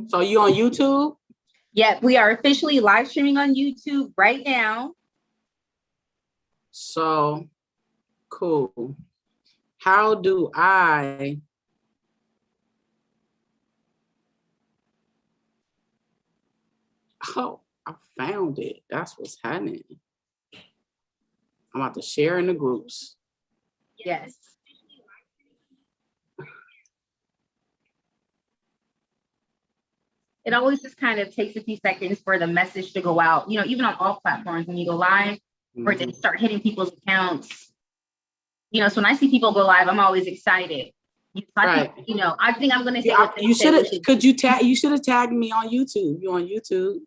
So you on YouTube? Yeah, we are officially live streaming on YouTube right now. So cool. How do I Oh, I found it. That's what's happening. I'm about to share in the groups. Yes. It always just kind of takes a few seconds for the message to go out, you know, even on all platforms when you go live, or to start hitting people's accounts. You know, so when I see people go live, I'm always excited. So I think, you know, I think I'm gonna say you should have you should have tagged me on YouTube. You on YouTube?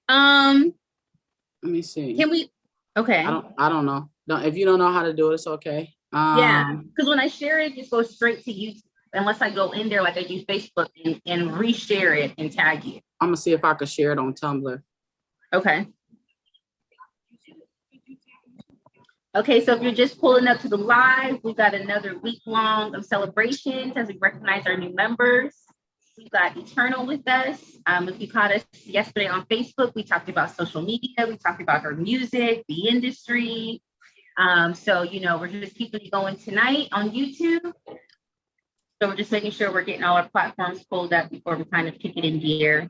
Let me see. Can we? Okay. I don't know. If you don't know how to do it, it's okay. Yeah, because when I share it, it just goes straight to YouTube. Unless I go in there like I do Facebook and reshare it and tag you. I'm gonna see if I can share it on Tumblr. Okay. Okay, so if you're just pulling up to the live, we've got another week long of celebrations as we recognize our new members. We've got Eturnul with us. If you caught us yesterday on Facebook, we talked about social media, we talked about her music, the industry. So, you know, we're just keeping it going tonight on YouTube. So we're just making sure we're getting all our platforms pulled up before we kind of kick it in gear.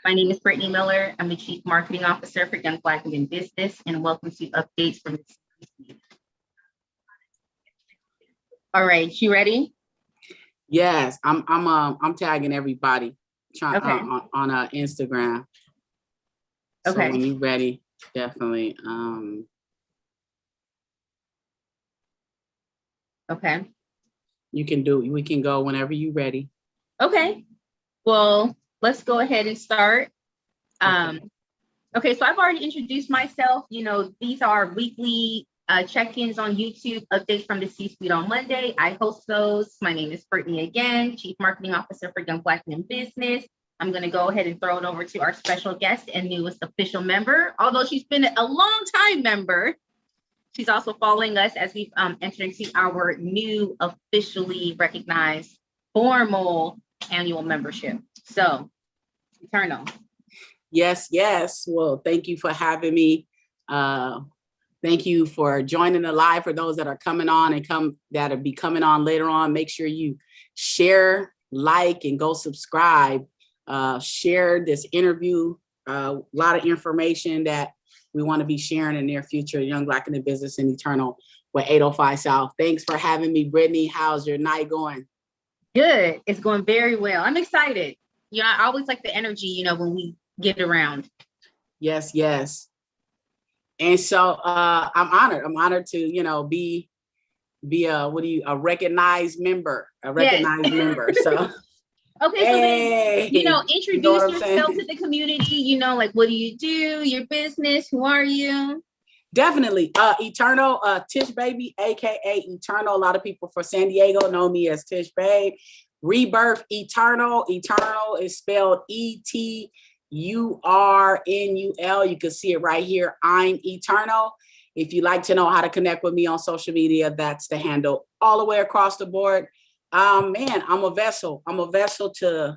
My name is Brittany Miller. I'm the Chief Marketing Officer for Young Black Women Business, and welcome to updates from the CBC. All right, you ready? Yes, I'm tagging everybody on Instagram. So when you're ready, definitely. Okay. We can go whenever you're ready. Okay. Well, let's go ahead and start. Okay, so I've already introduced myself. You know, these are weekly check-ins on YouTube, updates from the C-suite on Monday. I host those. My name is Brittany again, Chief Marketing Officer for Young Black Women Business. I'm going to go ahead and throw it over to our special guest and newest official member. Although she's been a long time member, she's also following us as we've entered into our new officially recognized formal annual membership. So, Eturnul. Yes. Well, thank you for having me. Thank you for joining the live. For those that are coming on and that'll be coming on later on, make sure you share, like, and go subscribe. Share this interview. A lot of information that we want to be sharing in the near future. Young Black in the Business and Eturnul with 805 South. Thanks for having me, Brittany. How's your night going? Good. It's going very well. I'm excited. You know, I always like the energy, you know, when we get around. Yes. And so I'm honored to, you know, be a recognized member, member. So okay, so then, you know, introduce yourself to the community, you know, like, what do you do, your business, who are you? Definitely. Eturnul, Tish Baby, aka Eturnul. A lot of people for San Diego know me as Tish Babe. Rebirth Eturnul. Eturnul is spelled ETURNUL. You can see it right here. I'm Eturnul. If you'd like to know how to connect with me on social media, that's the handle all the way across the board. Man, I'm a vessel. I'm a vessel to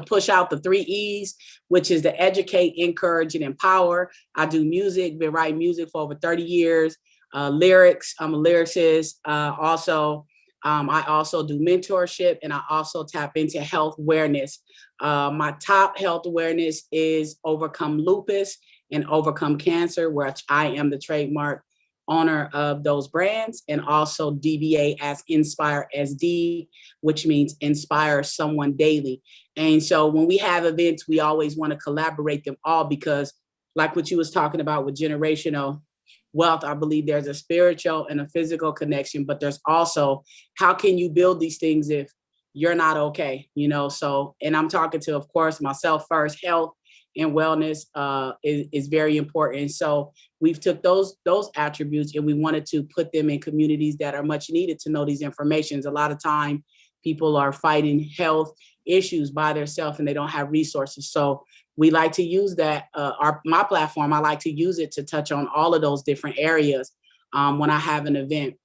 push out the 3 E's, which is to educate, encourage, and empower. I do music, been writing music for over 30 years. Lyrics, I'm a lyricist. I also do mentorship, and I also tap into health awareness. My top health awareness is Overcome Lupus and Overcome Cancer, which I am the trademark owner of those brands, and also DBA as Inspire SD, which means inspire someone daily. And so when we have events, we always want to collaborate them all, because like what you was talking about with generational wealth, I believe there's a spiritual and a physical connection, but there's also, how can you build these things if you're not okay, you know? So, and I'm talking to, of course, myself first. Health and wellness is very important. So we've took those attributes and we wanted to put them in communities that are much needed to know these informations. A lot of time people are fighting health issues by themselves and they don't have resources. So we like to use that, my platform, I like to use it to touch on all of those different areas when I have an event.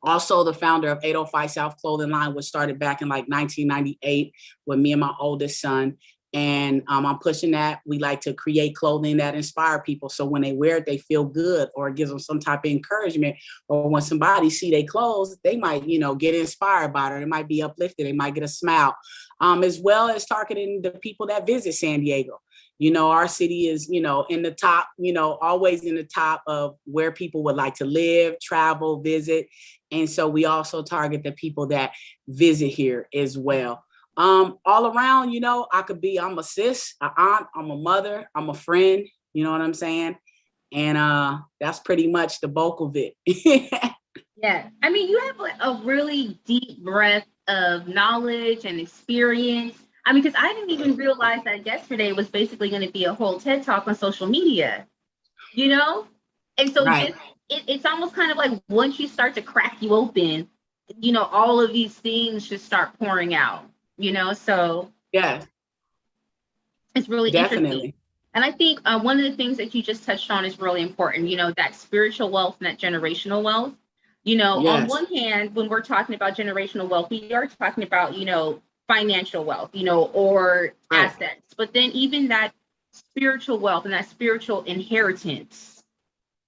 Also the founder of 805 South Clothing Line, which started back in like 1998 with me and my oldest son. And I'm pushing that. We like to create clothing that inspire people. So when they wear it, they feel good, or it gives them some type of encouragement. Or when somebody see their clothes, they might, get inspired by it. Or they might be uplifted. They might get a smile, as well as targeting the people that visit San Diego. Our city is, in the top, always in the top of where people would like to live, travel, visit. And so we also target the people that visit here as well. All around, I'm a sis, an aunt, I'm a mother, I'm a friend, you know what I'm saying? And that's pretty much the bulk of it. Yeah. I mean, you have a really deep breadth of knowledge and experience. I mean, because I didn't even realize that yesterday was basically going to be a whole TED Talk on social media, And so Right. It's almost kind of like once you start to crack you open, all of these things just start pouring out, so yeah, it's really definitely interesting. And I think one of the things that you just touched on is really important, that spiritual wealth and that generational wealth. On yes. one hand, when we're talking about generational wealth, we are talking about, financial wealth, or Right. assets, but then even that spiritual wealth and that spiritual inheritance,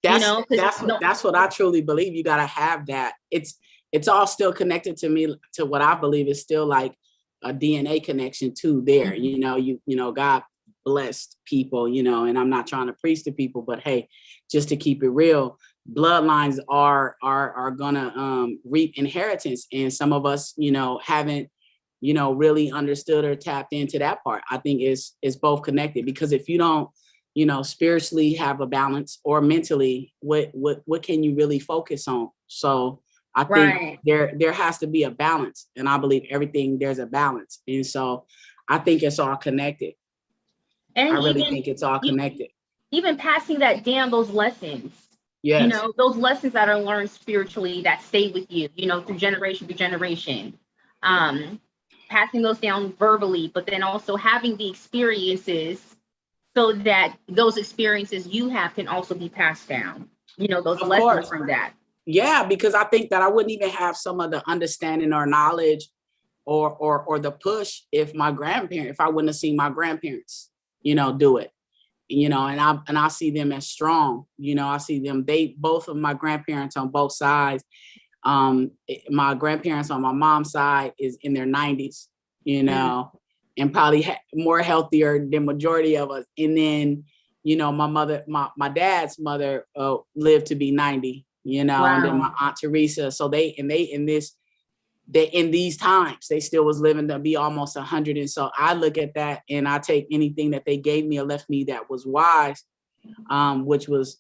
That's what I truly believe. You got to have that. It's all still connected to me, to what I believe is still like a DNA connection too there. God blessed people, and I'm not trying to preach to people, but hey, just to keep it real, bloodlines are gonna reap inheritance. And some of us, haven't, really understood or tapped into that part. I think it's both connected, because if you don't, spiritually have a balance, or mentally, what can you really focus on? So I think there has to be a balance, and I believe everything, there's a balance. And so I think it's all connected. And I really think it's all connected. Even passing that down, those lessons, yes, those lessons that are learned spiritually that stay with you, through generation to generation, passing those down verbally, but then also having the experiences so that those experiences you have can also be passed down, those of lessons course. from that. Yeah, because I think that I wouldn't even have some of the understanding or knowledge or the push if I wouldn't have seen my grandparents, do it, and I see them as strong. I see them, both of my grandparents on both sides. My grandparents on my mom's side is in their 90s, and probably more healthier than majority of us. And then, my dad's mother lived to be 90, Wow. And then my Aunt Teresa. So they in these times, they still was living to be almost 100. And so I look at that, and I take anything that they gave me or left me that was wise, which was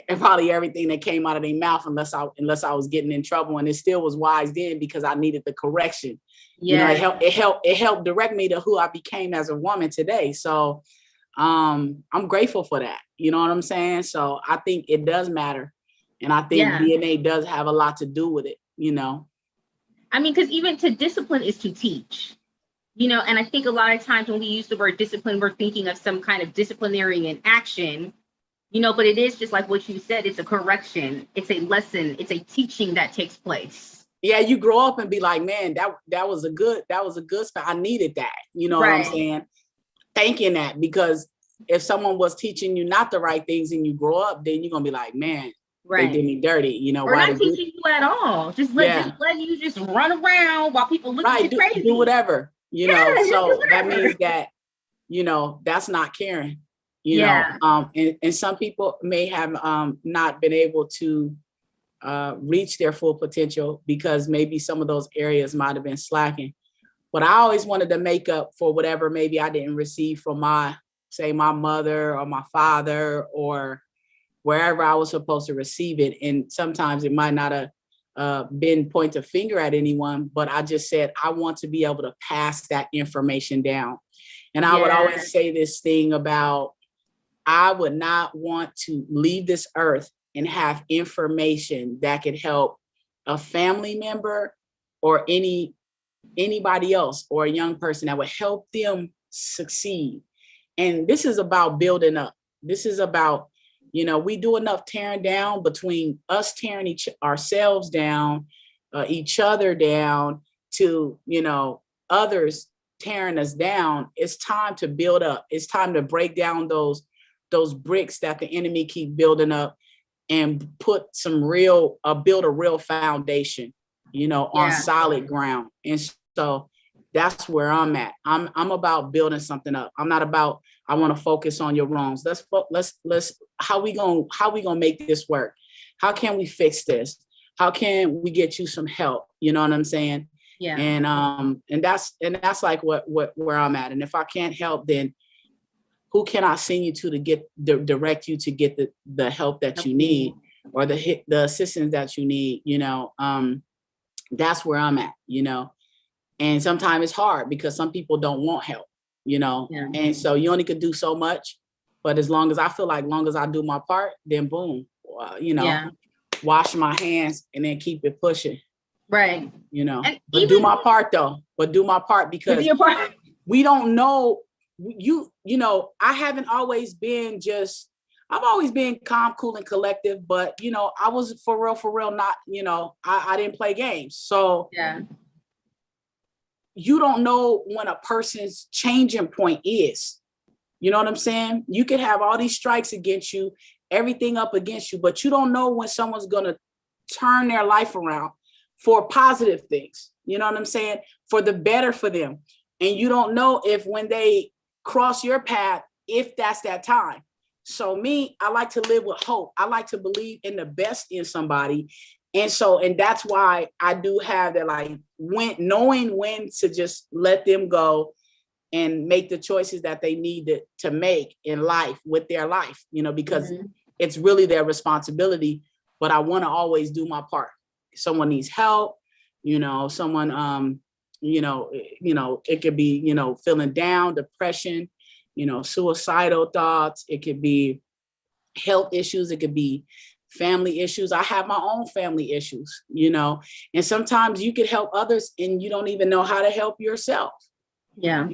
probably everything that came out of their mouth, unless I was getting in trouble. And it still was wise then, because I needed the correction. Yeah. It helped direct me to who I became as a woman today. So I'm grateful for that. You know what I'm saying? So I think it does matter. And I think DNA does have a lot to do with it, I mean, because even to discipline is to teach, and I think a lot of times when we use the word discipline, we're thinking of some kind of disciplinary in action, but it is just like what you said, it's a correction, it's a lesson, it's a teaching that takes place. Yeah, you grow up and be like, man, that was a good spot. I needed that. You know what I'm saying? Thanking that, because if someone was teaching you not the right things and you grow up, then you're gonna be like, man, they did me dirty. Or not teaching you at all. Just letting you just run around while people look at you crazy. Do whatever, so that means that, that's not caring. And some people may have not been able to reach their full potential, because maybe some of those areas might have been slacking. But I always wanted to make up for whatever maybe I didn't receive from my mother or my father, or wherever I was supposed to receive it. And sometimes it might not have been point a finger at anyone, but I just said, I want to be able to pass that information down. And I would always say this thing about, I would not want to leave this earth and have information that could help a family member or anybody else, or a young person, that would help them succeed. And this is about building up. This is about, we do enough tearing down between us, tearing ourselves down, each other down to, others tearing us down. It's time to build up. It's time to break down those bricks that the enemy keep building up and put build a real foundation, on solid ground. And so that's where I'm at. I'm about building something up. I'm not about, I want to focus on your wrongs. Let's how we gonna make this work? How can we fix this? How can we get you some help? You know what I'm saying? Yeah. And that's like where I'm at. And if I can't help, then who can I send you to direct you to get the help that you need, or the assistance that you need? That's where I'm at. And sometimes it's hard because some people don't want help. And so you only could do so much. But as long as I do my part, then boom, wash my hands and then keep it pushing. Right. But do my part though. Do my part, because we don't know. I haven't always been I've always been calm, cool, and collective, but I was for real not, I didn't play games. So you don't know when a person's changing point is. You know what I'm saying? You could have all these strikes against you, everything up against you, but you don't know when someone's gonna turn their life around for positive things. You know what I'm saying? For the better for them. And you don't know if when they cross your path, if that's that time. So me, I like to live with hope. I like to believe in the best in somebody. And that's why I do have that, like, knowing when to just let them go and make the choices that they need to make in life with their life, because it's really their responsibility. But I want to always do my part. Someone needs help, someone, it could be, feeling down, depression, suicidal thoughts. It could be health issues. It could be family issues. I have my own family issues, and sometimes you could help others and you don't even know how to help yourself. Yeah.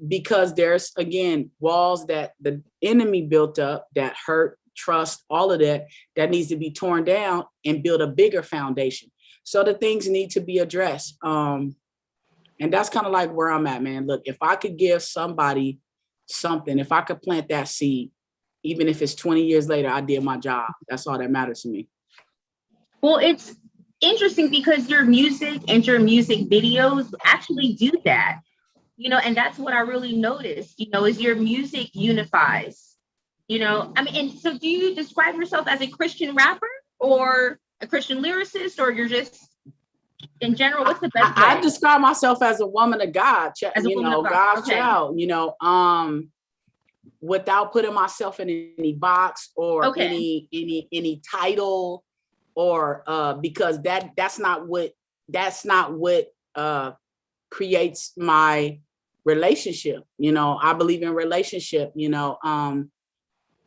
Because there's, again, walls that the enemy built up that hurt, trust, all of that needs to be torn down and build a bigger foundation. So the things need to be addressed. And that's kind of like where I'm at, man. Look, if I could give somebody something, if I could plant that seed, even if it's 20 years later, I did my job. That's all that matters to me. Well, it's interesting because your music and your music videos actually do that, and that's what I really noticed, is your music unifies, and so do you describe yourself as a Christian rapper or a Christian lyricist, or you're just in general, what's the best way? I describe myself as a woman of God, God's child, without putting myself in any box or any title, or because that's not what creates my relationship. I believe in relationship,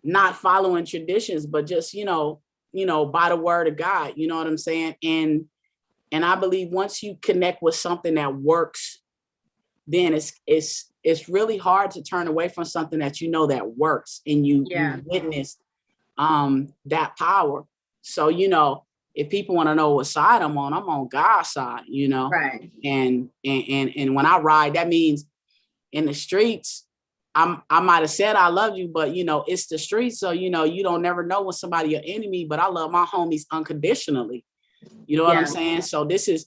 not following traditions, but just, by the word of God, you know what I'm saying? And I believe once you connect with something that works, then it's really hard to turn away from something that that works, and you witness that power. So, if people want to know what side I'm on God's side, Right. And when I ride, that means in the streets, I might have said I love you, but it's the streets. So, you don't never know when somebody your enemy, but I love my homies unconditionally. You know what I'm saying? So this is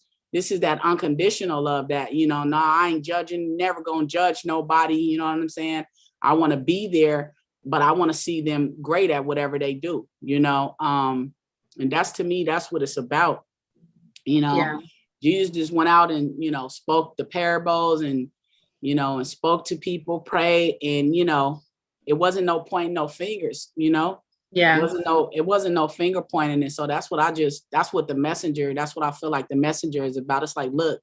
that unconditional love that, I ain't judging, never gonna judge nobody. You know what I'm saying? I want to be there, but I want to see them great at whatever they do, and that's, to me, that's what it's about. Jesus just went out and, spoke the parables and, and spoke to people, prayed, and, it wasn't no pointing no fingers, Yeah. It wasn't no finger pointing. And so that's what that's what I feel like the messenger is about. It's like, look,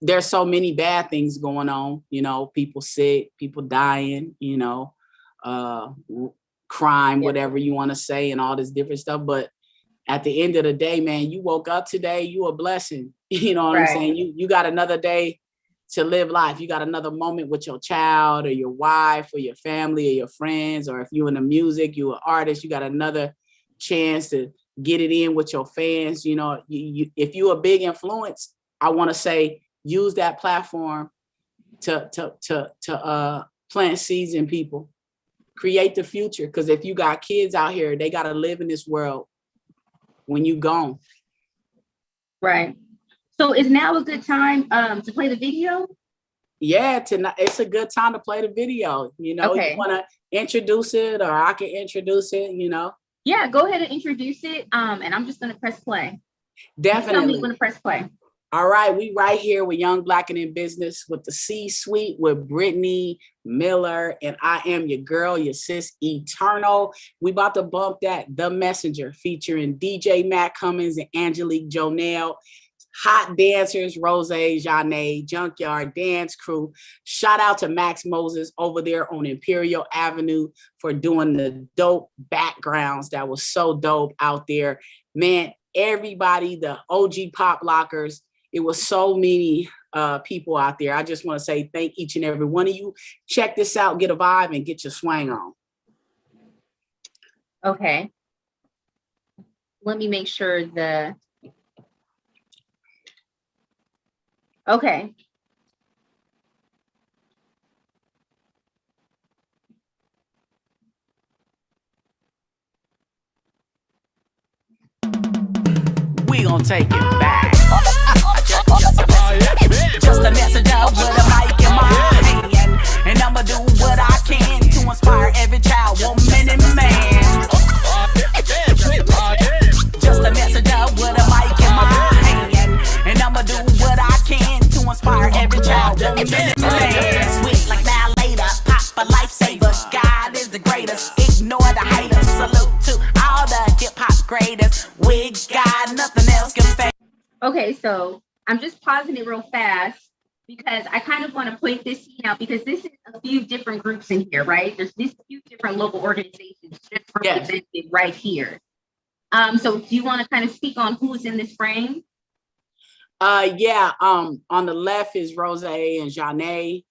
there's so many bad things going on, people sick, people dying, crime, whatever you want to say, and all this different stuff. But at the end of the day, man, you woke up today, you a blessing. You know what I'm saying? You got another day to live life. You got another moment with your child or your wife or your family or your friends, or if you're in the music, you're an artist, you got another chance to get it in with your fans. You know, if you're a big influence, I want to say use that platform to plant seeds in people, create the future. Because if you got kids out here, they got to live in this world when you gone. Right. So is now a good time to play the video? Yeah, it's a good time to play the video. You know, Okay. You want to introduce it, or I can introduce it, you know? Yeah, go ahead and introduce it. And I'm just going to press play. Definitely. Tell me when to press play. All right, we right here with Young Black and in Business with the C-Suite with Brittany Miller, and I am your girl, your sis, Eturnul. We about to bump that The Messenger featuring DJ Matt Cummins and Angelique Jonelle. Hot dancers, Rose, Janae, Junkyard Dance Crew. Shout out to Max Moses over there on Imperial Avenue for doing the dope backgrounds. That was so dope out there. Man, everybody, the OG Pop Lockers, it was so many people out there. I just want to say thank each and every one of you. Check this out, get a vibe, and get your swang on. Okay. Let me make sure okay. We gonna take it back. Just a messenger with a mic in my hand, and I'ma do what I can to inspire every child, woman, and man. Just a messenger with a mic in my hand, and I'ma do what I can to inspire every child, woman, and man. Sweet like now later, pop a lifesaver. God is the greatest. Ignore the haters. Salute to all the hip hop greatest. We got nothing else can fake. Okay, so I'm just pausing it real fast because I kind of want to point this scene out because this is a few different groups in here, right? There's these few different local organizations just represented right here. So do you want to kind of speak on who's in this frame? Yeah, on the left is Rose and Janae.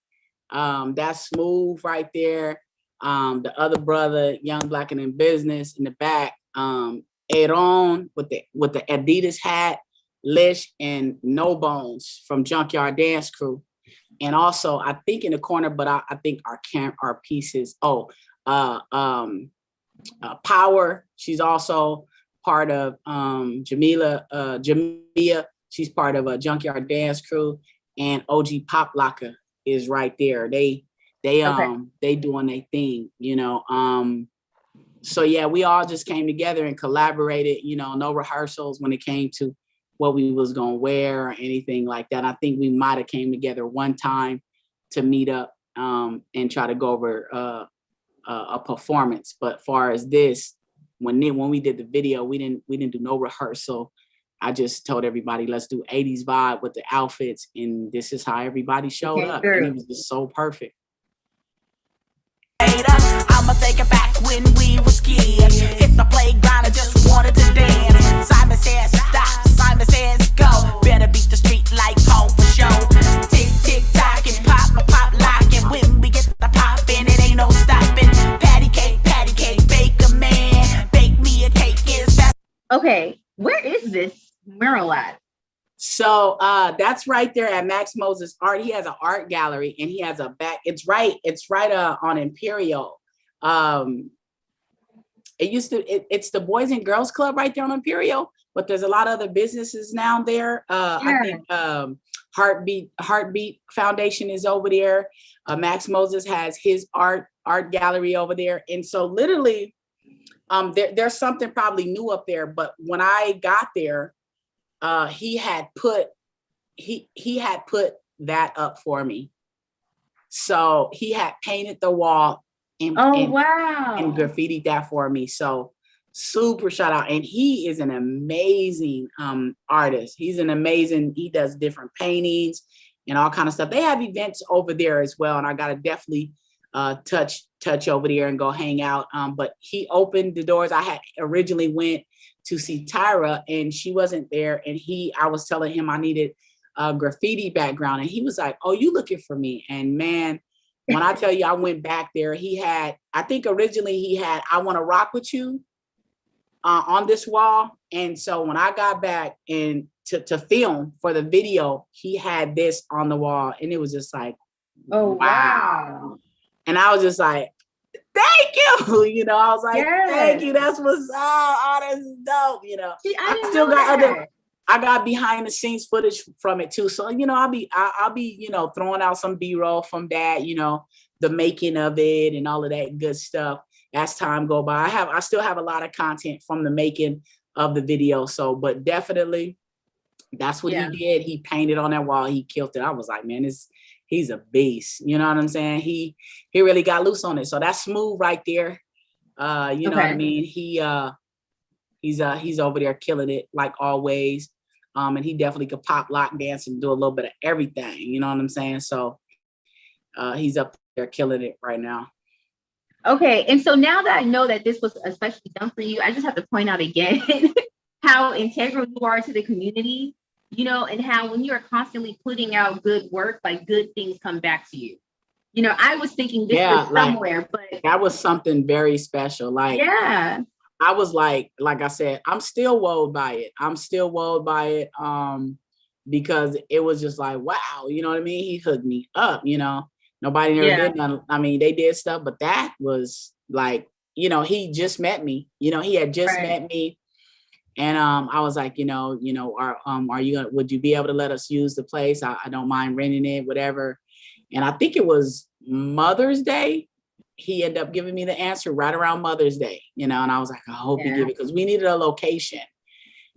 That's Smooth right there. The other brother, Young Black and in Business, in the back. Aaron with the Adidas hat. Lish and No Bones from Junkyard Dance Crew. And also, I think in the corner, but I think our pieces. Power. She's also part of Jamia. She's part of a Junkyard Dance Crew, and OG Pop Locker is right there. They doing their thing, you know. So yeah, we all just came together and collaborated. You know, no rehearsals when it came to what we was gonna wear or anything like that. I think we might have came together one time to meet up and try to go over a performance. But far as this, when we did the video, we didn't do no rehearsal. I just told everybody, let's do 80s vibe with the outfits, and this is how everybody showed up. Sure. And it was just so perfect. I'ma take it back when we was kids. Hit the playground and just wanted to dance. Simon says stop, Simon says go. Better beat the street like Paul for show. Tick, tick, tock and pop, lock. And when we get the poppin', it ain't no stopping. Patty cake, bake a man. Bake me a cake, is fast. Okay, where is this mural at? So that's right there at Max Moses Art. He has an art gallery, and he has a back. It's right on Imperial. It's the Boys and Girls Club right there on Imperial, but there's a lot of other businesses now there. I think Heartbeat Foundation is over there. Max Moses has his art gallery over there. And so literally there's something probably new up there, but when I got there, he had put that up for me. So he had painted the wall and graffitied that for me. So super shout out. And he is an amazing artist. He does different paintings and all kind of stuff. They have events over there as well. And I gotta definitely touch over there and go hang out. But he opened the doors. I had originally went to see Tyra and she wasn't there. And I was telling him I needed a graffiti background. And he was like, oh, you looking for me? And man, when I tell you, I went back there, I think originally he had, I Want to Rock With You. on this wall. And so when I got back and to film for the video, he had this on the wall, and it was just like, Oh, wow. wow. And I was just like, thank you. You know, I was like, thank Yes. you. That's what's up. Oh, this is dope. You know, See, I didn't still know got that. I got behind the scenes footage from it too. So, you know, I'll be, you know, throwing out some B-roll from that, you know, the making of it and all of that good stuff as time go by. I still have a lot of content from the making of the video. So, but definitely that's what he did. He painted on that wall. He killed it. I was like, man, he's a beast. You know what I'm saying? He really got loose on it. So that's smooth right there. You know what I mean? He's over there killing it like always. And he definitely could pop, lock, dance, and do a little bit of everything. You know what I'm saying? So he's up there killing it right now. Okay, and so now that I know that this was especially done for you, I just have to point out again how integral you are to the community, you know, and how when you're constantly putting out good work, like good things come back to you. You know, I was thinking this was somewhere, but that was something very special. Like, I was like I said, I'm still wowed by it. Because it was just like, wow, you know what I mean? He hooked me up, you know. Nobody never did nothing. I mean, they did stuff, but that was like, you know, he just met me. You know, he had just met me. And I was like, would you be able to let us use the place? I don't mind renting it, whatever. And I think it was Mother's Day. He ended up giving me the answer right around Mother's Day, you know, and I was like, I hope he give it, because we needed a location.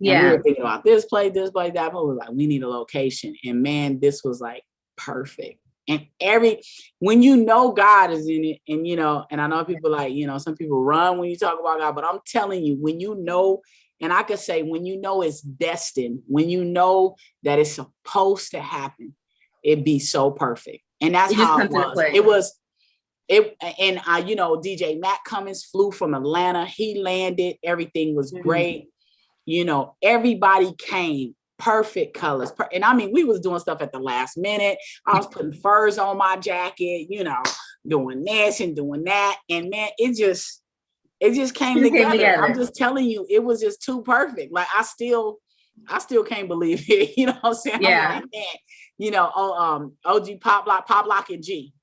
And we were thinking about this place, that, but we were like, we need a location. And man, this was like perfect. And when you know God is in it, and, you know, and I know people like, you know, some people run when you talk about God, but I'm telling you, when you know, and I could say, when you know it's destined, when you know that it's supposed to happen, it'd be so perfect. And that's how it was. You know, DJ Matt Cummins flew from Atlanta. He landed. Everything was great. You know, everybody came. Perfect colors. And I mean, we was doing stuff at the last minute. I was putting furs on my jacket, you know, doing this and doing that. And man, it just came together. I'm just telling you, it was just too perfect. Like, I still can't believe it. You know what I'm saying? I'm like, man, you know, OG Pop Lock and G.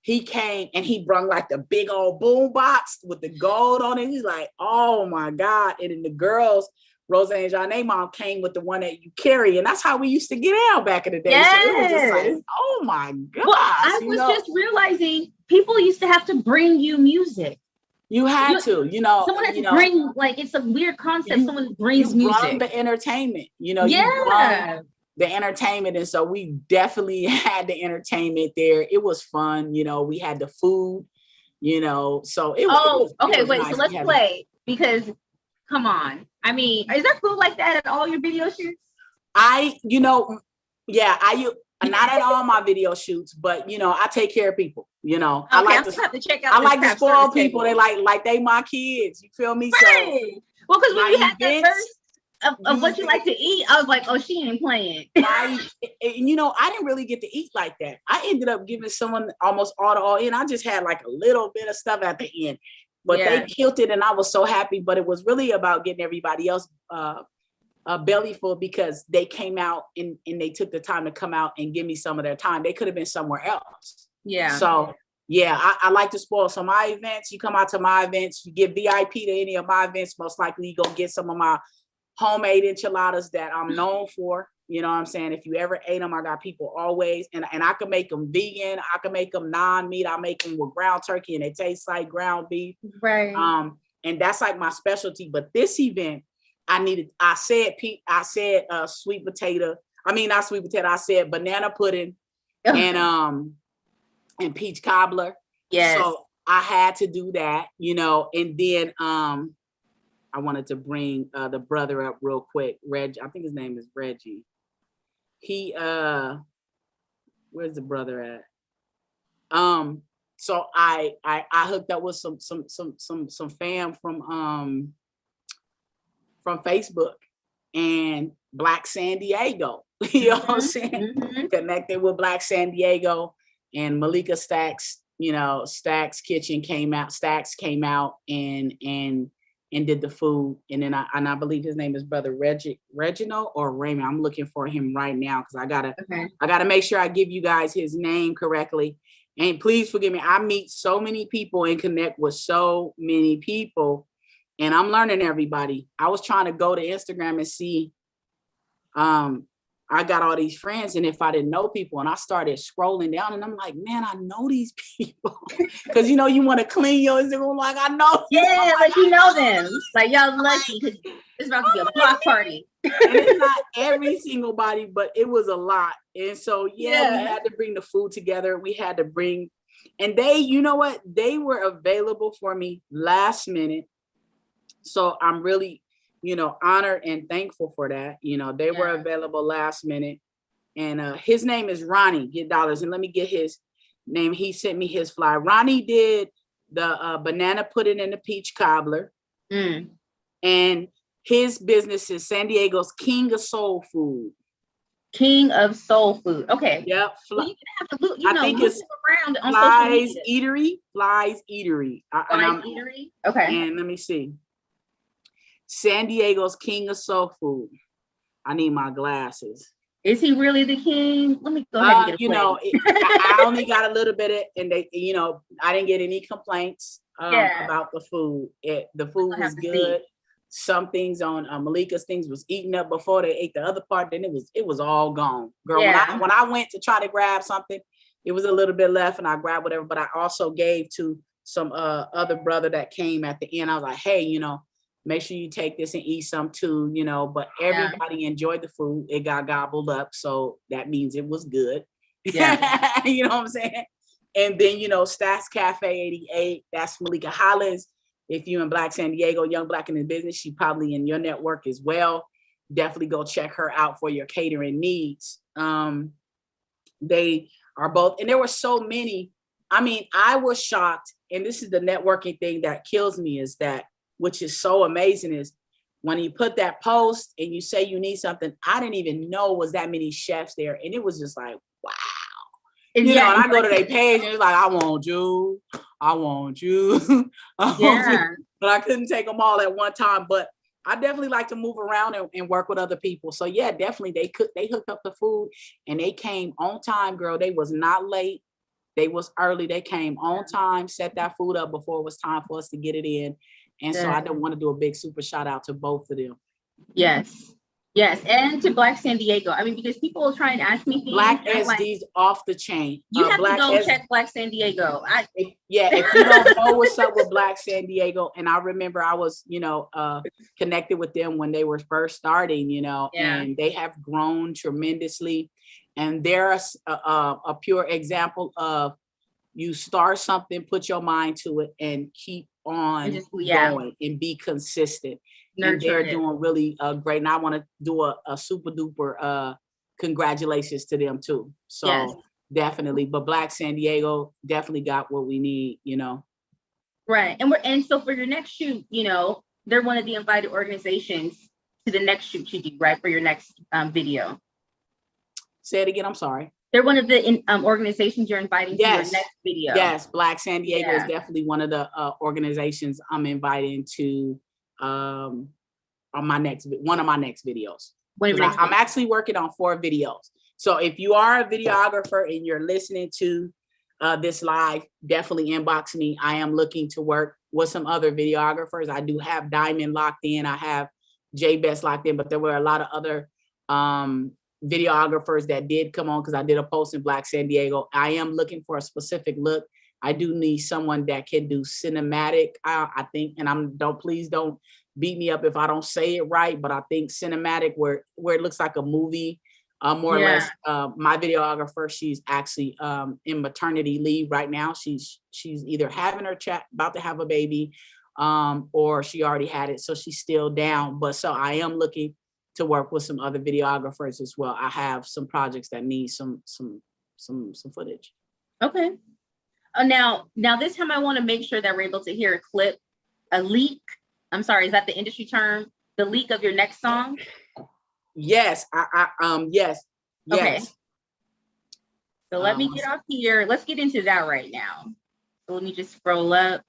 He came and he brought like the big old boom box with the gold on it. He's like, oh my God. And then the girls, Rose and Janae mom, came with the one that you carry. And that's how we used to get out back in the day. So it was just like, oh my God. Well, I was just realizing people used to have to bring you music. You had to, you know. Someone had to bring, like, it's a weird concept. Someone brings music. The entertainment, you know. You brought the entertainment, and so we definitely had the entertainment there. It was fun, you know. We had the food, you know. So it was. Okay, wait. Nice. So let's play, because come on. I mean, is there food like that at all your video shoots? Not at all my video shoots, but you know, I take care of people. You know, I like to check out. I like to spoil people. They like they my kids. You feel me? Right. So, well, because when you had that verse of what you like to eat, I was like, oh, she ain't playing. You know, I didn't really get to eat like that. I ended up giving someone almost all in. I just had like a little bit of stuff at the end, but they killed it, and I was so happy. But it was really about getting everybody else belly full, because they came out and they took the time to come out and give me some of their time. They could have been somewhere else. So I like to spoil. So my events, you come out to my events, you get VIP to any of my events, most likely you go get some of my homemade enchiladas that I'm known for. You know what I'm saying? If you ever ate them, I got people always, and I can make them vegan. I can make them non-meat. I make them with ground turkey, and they taste like ground beef. Right. And that's like my specialty. But this event, I said sweet potato. I mean, not sweet potato. I said banana pudding and peach cobbler. Yes. So I had to do that, you know. And then I wanted to bring the brother up real quick. Reggie, I think his name is Reggie. He where's the brother at? So I hooked up with some fam from Facebook and Black San Diego. You know what I'm saying? Connected with Black San Diego, and Malika Stacks, you know, Stacks Kitchen came out. Stacks came out and and did the food. And then I believe his name is Brother Reginald or Raymond. I'm looking for him right now because I gotta make sure I give you guys his name correctly. And please forgive me. I meet so many people and connect with so many people, and I'm learning everybody. I was trying to go to Instagram and see, I got all these friends, and if I didn't know people, and I started scrolling down, and I'm like, man, I know these people, because you want to clean your Instagram. Like, I know. Yeah, like you know them. Like y'all lucky because it's about to be a block party. And it's not every single body, but it was a lot. And so we had to bring the food together. We had to bring, and they, you know what? They were available for me last minute. So I'm really, honored and thankful for that. They were available last minute. And his name is Ronnie, get dollars. And let me get his name. He sent me his fly. Ronnie did the banana pudding and the peach cobbler. And his business is San Diego's King of Soul Food. King of Soul Food. Okay. Yep. Well, you have to look, I think it's around on Flies Eatery. Flies Eatery. Eatery. Okay. And let me see. San Diego's King of Soul Food. I need my glasses. Is he really the king? Let me go ahead and get I only got a little bit of, and they, I didn't get any complaints about the food. The food was good. Some things on Malika's things was eaten up before they ate the other part. Then it was all gone. Girl, when I went to try to grab something, it was a little bit left, and I grabbed whatever. But I also gave to some other brother that came at the end. I was like, hey, make sure you take this and eat some too, but everybody enjoyed the food. It got gobbled up. So that means it was good. Yeah. You know what I'm saying? And then, Stats Cafe 88, that's Malika Hollins. If you're in Black San Diego, Young Black in the Business, she probably in your network as well. Definitely go check her out for your catering needs. They are both, and there were so many. I mean, I was shocked. And this is the networking thing that kills me, is that, which is so amazing, is when you put that post and you say you need something, I didn't even know was that many chefs there. And it was just like, wow. And I go to their page and it's like, I want you. But I couldn't take them all at one time. But I definitely like to move around and work with other people. So yeah, definitely they hooked up the food and they came on time, girl. They was not late. They was early. They came on time, set that food up before it was time for us to get it in. And so I don't want to do a big super shout out to both of them. Yes. And to Black San Diego. I mean, because people will try and ask me things. Black SD's off the chain. You have to go check Black San Diego. If you don't know what's up with Black San Diego, and I remember I was, connected with them when they were first starting, and they have grown tremendously. And they're a pure example of you start something, put your mind to it, and keep on going and be consistent. And they're doing really great. And I want to do a super duper congratulations to them too. So definitely, but Black San Diego definitely got what we need, Right. And so for your next shoot, they're one of the invited organizations to the next shoot you do, right? For your next video. Say it again. I'm sorry. They're one of the organizations you're inviting to your next video. Yes, Black San Diego is definitely one of the organizations I'm inviting to on one of my next videos. I'm actually working on 4 videos. So if you are a videographer and you're listening to this live, definitely inbox me. I am looking to work with some other videographers. I do have Diamond locked in. I have J Best locked in, but there were a lot of other videographers that did come on because I did a post in Black San Diego. I am looking for a specific look. I do need someone that can do cinematic. I think, and please don't beat me up if I don't say it right, but I think cinematic where it looks like a movie, more or less. My videographer, she's actually in maternity leave right now. She's either having her about to have a baby, or she already had it, so she's still down. But so I am looking to work with some other videographers as well. I have some projects that need some footage. Okay. Now this time I want to make sure that we're able to hear a leak. I'm sorry, is that the industry term? The leak of your next song? Yes. Yes. Okay. So let me get off here. Let's get into that right now. So let me just scroll up.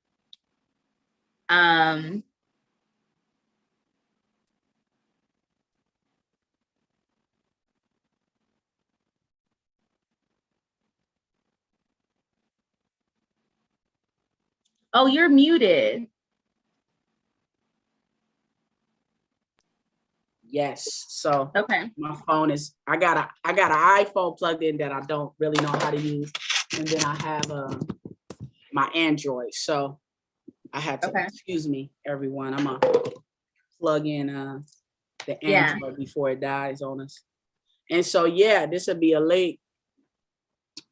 Oh, you're muted. Yes. So Okay. my phone is, I got an iPhone plugged in that I don't really know how to use. And then I have my Android. So I had to, Okay. excuse me, everyone. I'm gonna plug in the Yeah. Android before it dies on us. And so, yeah, this will be a link.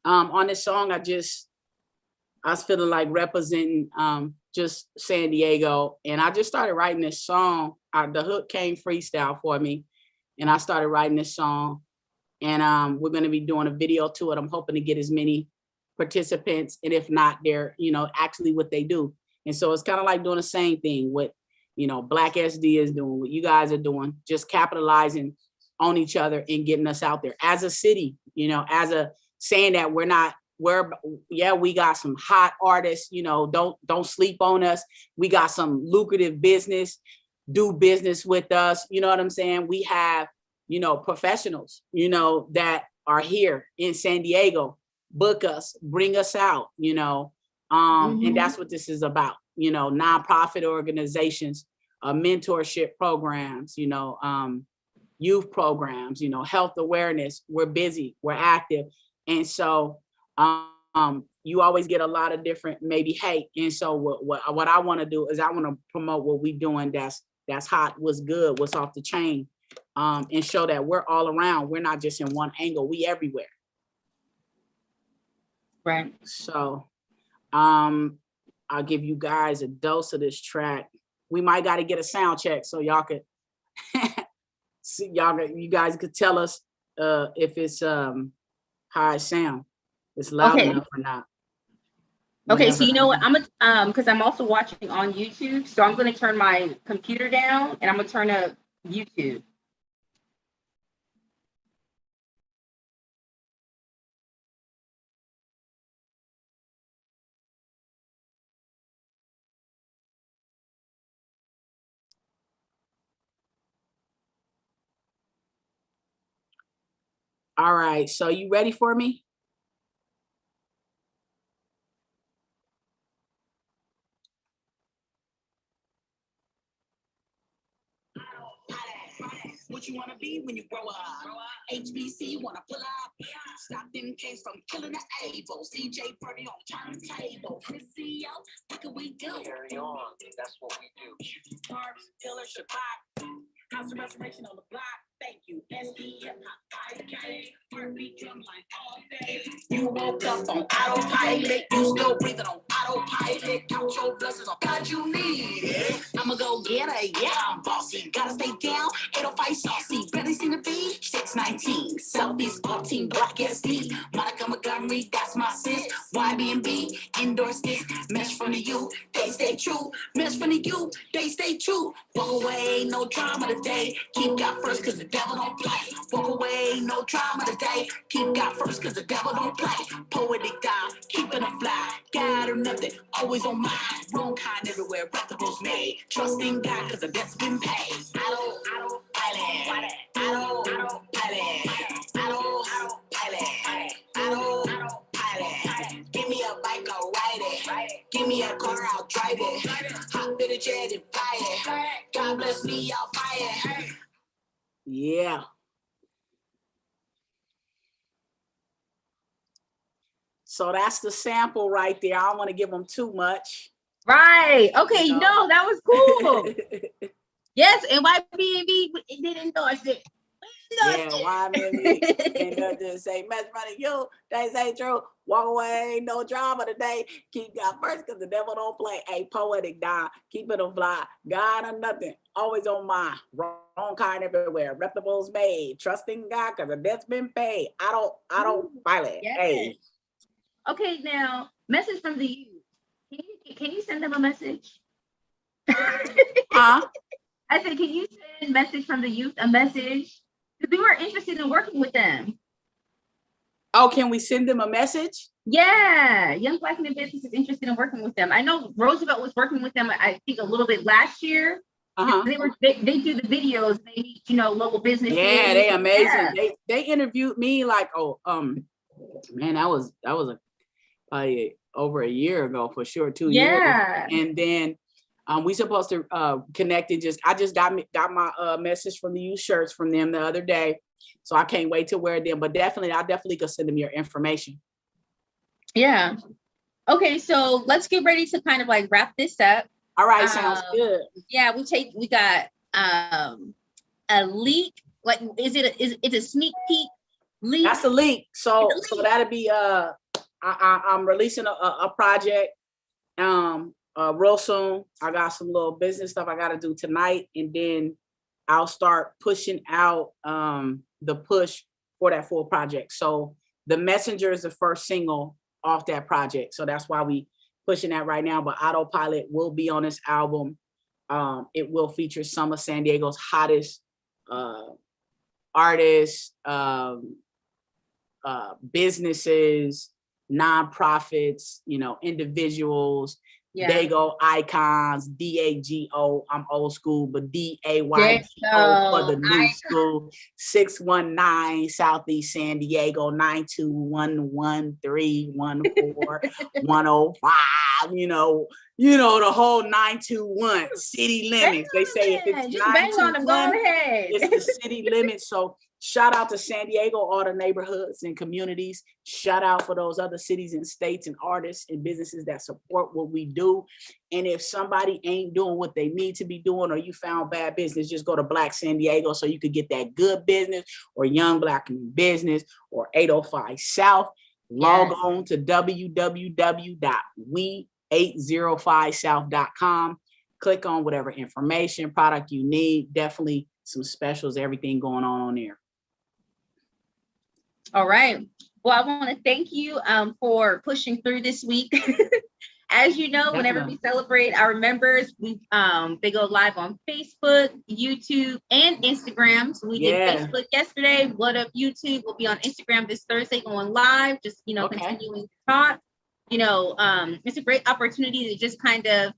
On this song, I was feeling like representing just San Diego. And I just started writing this song. The hook came freestyle for me. And I started writing this song. And we're going to be doing a video to it. I'm hoping to get as many participants. And if not, they're, actually what they do. And so it's kind of like doing the same thing with, Black SD is doing, what you guys are doing, just capitalizing on each other and getting us out there as a city, as a saying that we got some hot artists, don't sleep on us. We got some lucrative business, do business with us. You know what I'm saying? We have, professionals, that are here in San Diego, book us, bring us out, and that's what this is about, nonprofit organizations, mentorship programs, youth programs, health awareness. We're busy, we're active. And so you always get a lot of different maybe hate. And so what I want to do is I want to promote what we're doing that's hot, what's good, what's off the chain, and show that we're all around. We're not just in one angle, we everywhere. Right. So I'll give you guys a dose of this track. We might got to get a sound check so y'all could see, you guys could tell us if it's how it sound. It's loud enough or not. Okay, so you know what? I'm gonna because I'm also watching on YouTube, so I'm gonna turn my computer down and I'm gonna turn up YouTube. All right, so you ready for me? What you wanna be when you grow up? HBC wanna pull up. Stop them case from killing the able. CJ Purdy on turntable. Chrissy, what can we do? Carry on. That's what we do. Carbs, killer, Shabbat. House of restoration on the block. Thank you. SDM, IK. Heartbeat drum line all day. You woke up on autopilot. You still breathing on autopilot. Count your blessings on God you need. I'ma go get her. Yeah, I'm bossy. Gotta stay down. 805 saucy. Ready seen the B? 619. Southeast all team Black SD. Monica Montgomery, that's my sis. YB&B, endorse this. Mesh from the U, they stay true. Mesh from the U, they stay true. Walk away, no drama today. Keep God first, cause the devil don't play. Walk away, no drama today. Keep God first, cause the devil don't play. Poetic die, keeping a fly. God or nothing, always on mine. Wrong kind everywhere, reputables made. Trust in God, cause the debt's been paid. I don't pilot. I don't pilot. Give me a bike, I'll ride it. Give me a car, I'll drive it. Hop in a jet and fly it. God bless me, I'll fly it. Yeah. So that's the sample right there. I don't want to give them too much. Right. Okay. No, that was cool. Yes, and YB&B did endorse it. Yeah, YB&B and say, "Mess money, you." They say true. Walk away, no drama today. Keep God first, cause the devil don't play. A poetic die, keep it on fly. God or nothing, always on my wrong kind everywhere. Reputables made, trusting God, cause the debt's been paid. I don't pilot. Yes. Hey. Okay, now message from the youth. Can you send them a message? Huh? I said, can you send message from the youth a message? Because we were interested in working with them. Oh, can we send them a message? Yeah, Young Black Men Business is interested in working with them. I know Roosevelt was working with them, I think, a little bit last year. They do the videos. They meet, local businesses. Yeah, they amazing. Yeah. They interviewed me like, man, that was over a year ago for sure, 2 years. Yeah. And then we supposed to connect and I just got my message from the used shirts from them the other day. So I can't wait to wear them, but I definitely could send them your information. Yeah. Okay, so let's get ready to kind of like wrap this up. All right, sounds good. Yeah, we got a leak. Like, is it a sneak peek leak? That's a leak. So that'll be I'm releasing a project real soon. I got some little business stuff I got to do tonight, and then I'll start pushing out the push for that full project. So The Messenger is the first single off that project, so that's why we pushing that right now. But Autopilot will be on this album. It will feature some of San Diego's hottest artists, businesses, nonprofits, individuals, Dago icons, DAGO. I'm old school, but DAYGO for the new school. 619 Southeast San Diego, 9211314 105. The whole 921 city limits. They say if it's 921, it's the city limits. So shout out to San Diego, all the neighborhoods and communities. Shout out for those other cities and states and artists and businesses that support what we do. And if somebody ain't doing what they need to be doing, or you found bad business, just go to Black San Diego so you could get that good business, or Young Black Business, or 805 South. Log on to www.we805south.com. Click on whatever information, product you need. Definitely some specials, everything going on there. All right. Well, I want to thank you for pushing through this week. As you know, whenever we celebrate our members, they go live on Facebook, YouTube, and Instagram. So we did Facebook yesterday. What Up YouTube will be on Instagram this Thursday going live. Just continuing to talk. It's a great opportunity to just kind of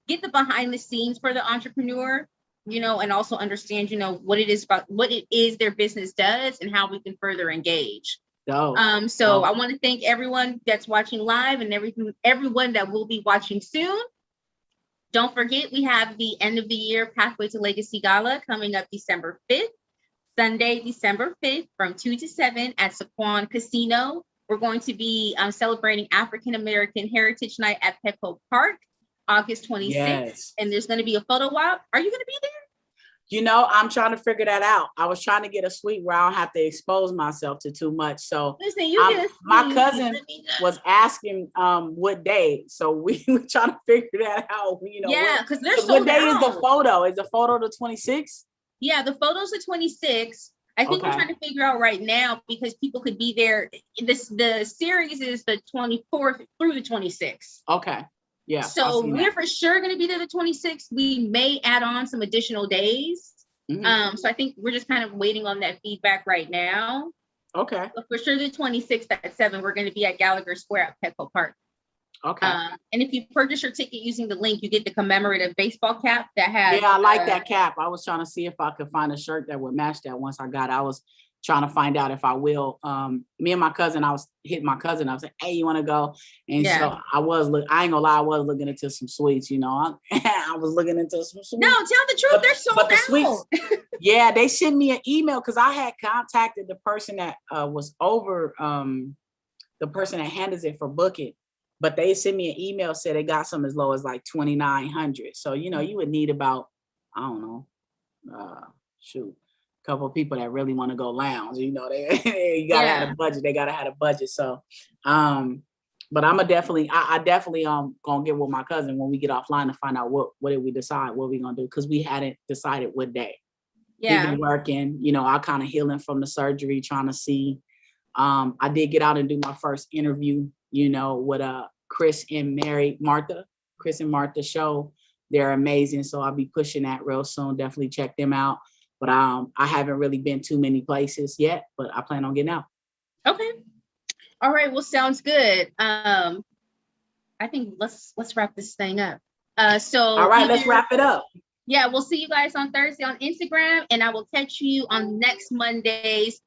get the behind the scenes for the entrepreneur. And also understand, what it is their business does and how we can further engage. So I want to thank everyone that's watching live and everyone that will be watching soon. Don't forget, we have the end of the year Pathway to Legacy Gala coming up December 5th, Sunday, December 5th from 2 to 7 at Saquon Casino. We're going to be celebrating African American Heritage Night at Petco Park. August 26th, and there's going to be a photo op. Are you going to be there? I'm trying to figure that out. I was trying to get a suite where I don't have to expose myself to too much. So listen, my cousin was asking what day, so we were trying to figure that out. Because there's what day is the photo? Is the photo the 26th? Yeah, the photo's the 26th. I think we're trying to figure out right now because people could be there. The series is the 24th through the 26th. Okay. Yeah. So we're for sure going to be there the 26th. We may add on some additional days. Mm-hmm. So I think we're just kind of waiting on that feedback right now. Okay. But for sure the 26th at 7, we're going to be at Gallagher Square at Petco Park. Okay. And if you purchase your ticket using the link, you get the commemorative baseball cap that has. Yeah, I like that cap. I was trying to see if I could find a shirt that would match that once I got it. I was trying to find out if I will. Me and my cousin, I was hitting my cousin. I was like, hey, you want to go? And so I ain't gonna lie, I was looking into some sweets, I was looking into some sweets. No, tell the truth, they're sold out. The sweets, they sent me an email because I had contacted the person that was over, the person that handles it for booking. But they sent me an email, said they got some as low as like $2,900. So, you would need about, I don't know, couple of people that really want to go lounge, you gotta have a budget. They gotta have a budget. So, but I definitely gonna get with my cousin when we get offline to find out what did we decide, what we gonna do, because we hadn't decided what day. Yeah, he been working. I kind of healing from the surgery, trying to see. I did get out and do my first interview, with Chris and Martha show. They're amazing. So I'll be pushing that real soon. Definitely check them out. But I haven't really been too many places yet, but I plan on getting out. Okay. All right. Well, sounds good. I think let's wrap this thing up. All right, let's wrap it up. Yeah, we'll see you guys on Thursday on Instagram, and I will catch you on next Monday's